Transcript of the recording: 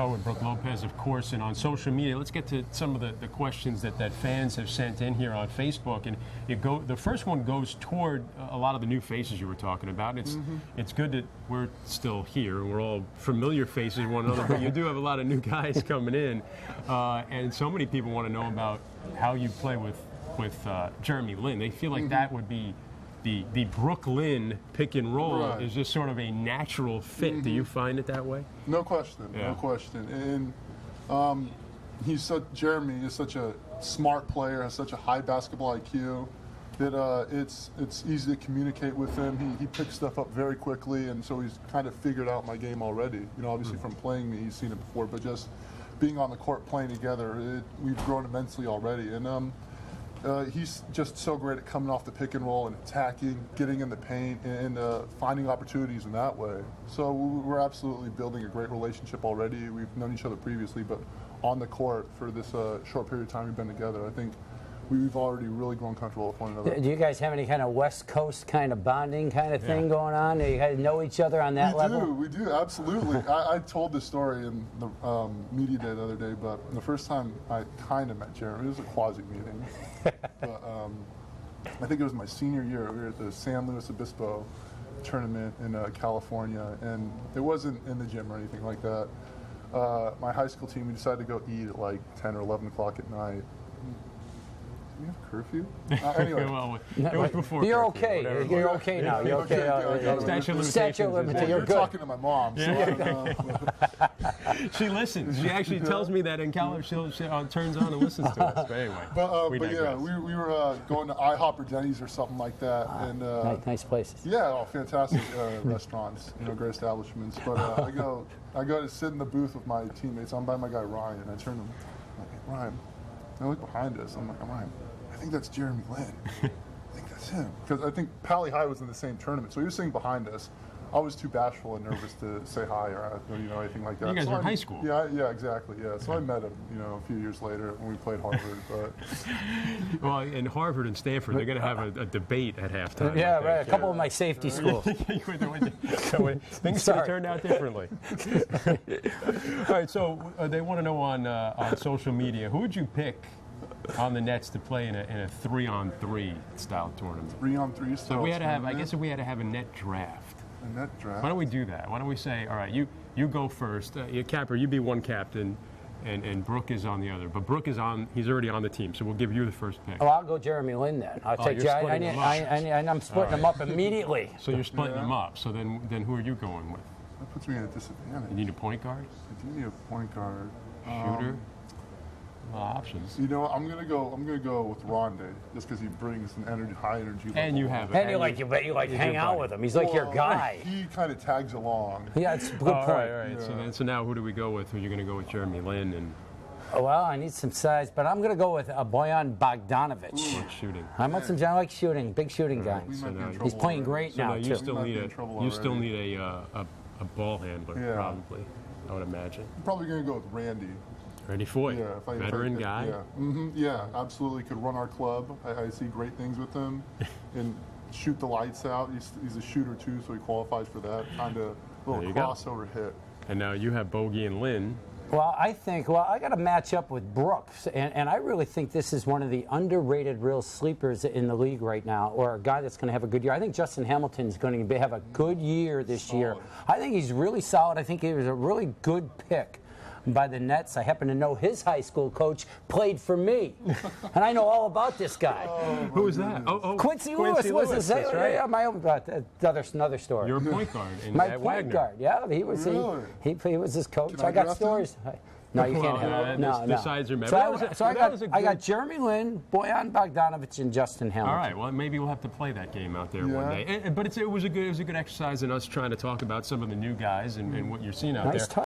talking with Brook Lopez, of course, and on social media. Let's get to some of the questions that fans have sent in here on Facebook. And the first one goes toward a lot of the new faces you were talking about. It's good that we're still here. We're all familiar faces with one another, but you do have a lot of new guys coming in. And so many people want to know about how you play with Jeremy Lin. They feel like that would be the Brook-Lin pick and roll is just sort of a natural fit. Do you find it that way? No question, no question. And Jeremy is such a smart player, has such a high basketball IQ that it's easy to communicate with him. He picks stuff up very quickly, and so he's kind of figured out my game already. You know, obviously from playing me, he's seen it before, but just being on the court playing together, we've grown immensely already. And he's just so great at coming off the pick and roll and attacking, getting in the paint, and finding opportunities in that way. So we're absolutely building a great relationship already. We've known each other previously, but on the court for this short period of time we've been together, I think we've already really grown comfortable with one another. Do you guys have any kind of West Coast kind of bonding kind of thing going on? Do you guys know each other on that level? We do, absolutely. I told this story in the media day the other day, but the first time I kind of met Jeremy, it was a quasi-meeting. But I think it was my senior year. We were at the San Luis Obispo tournament in California, and it wasn't in the gym or anything like that. My high school team, we decided to go eat at like 10 or 11 o'clock at night. Do we have curfew? Anyway. Well, it was before You're curfew, okay. You're okay now. You're okay. Statute of limitations. You're talking to my mom. So I don't know. She listens. She actually tells me that in college. She turns on and listens to us. But anyway, but yeah, we were going to IHOP or Denny's or something like that. And nice places. Yeah, fantastic restaurants, great establishments. But I go to sit in the booth with my teammates. I'm by my guy Ryan. I turn to him, I'm like, hey, Ryan. I look behind us. I'm like, Ryan, I think that's Jeremy Lin. I think that's him. Because I think Pally High was in the same tournament. So he was sitting behind us. I was too bashful and nervous to say hi or anything like that. You guys were in high school. Yeah, exactly. Yeah, so I met him, a few years later when we played Harvard. But well, in Harvard and Stanford, they're going to have a debate at halftime. Yeah, right. A couple of my safety schools. Things could have turned out differently. All right, so they want to know on social media, who would you pick on the Nets to play in a 3-on-3 style tournament? 3-on-3 style. So we had to have. I guess we had to have a net draft. A net draft. Why don't we do that? Why don't we say, all right, you go first. Capper, you be one captain, and Brook is on the other. But Brook is he's already on the team, so we'll give you the first pick. Oh, I'll go Jeremy Lin then. I'll take Jeremy. I'm splitting them up immediately. So you're splitting them up. So then who are you going with? That puts me at a disadvantage. You need a point guard? I do need a point guard. Shooter? Options. I'm gonna go with Rondé just because he brings an high energy. And you have. And you like hang out with him. He's like your guy. He kind of tags along. Yeah, it's a good point. All right. Yeah. So now who do we go with? You're gonna go with Jeremy Lin and. Well, I need some size, but I'm going to go with Bojan Bogdanovic. Shooting. I like shooting, big shooting guy. He's playing great now, you too. Still need a ball handler, probably, I would imagine. I'm probably going to go with Randy. Randy Foy, veteran guy. Yeah, yeah, absolutely. Could run our club. I see great things with him. And shoot the lights out. He's a shooter, too, so he qualifies for that. Kind of little crossover hit. And now you have Bogey and Lin. Well, I got to match up with Brooks, and I really think this is one of the underrated real sleepers in the league right now, or a guy that's going to have a good year. I think Justin Hamilton is going to have a good year this year. I think he's really solid. I think he was a really good pick by the Nets. I happen to know his high school coach played for me, and I know all about this guy. Who was that? Quincy Lewis was his name. Right? Yeah, my own, another story. Your point guard. My point guard. Yeah, he was. Really? He was his coach. I got stories. No, you can't have it. No. The sides are met. So I got Jeremy Lin, Bojan Bogdanovic, and Justin Hamilton. All right. Well, maybe we'll have to play that game out there one day. But it was a good exercise in us trying to talk about some of the new guys and what you're seeing out there.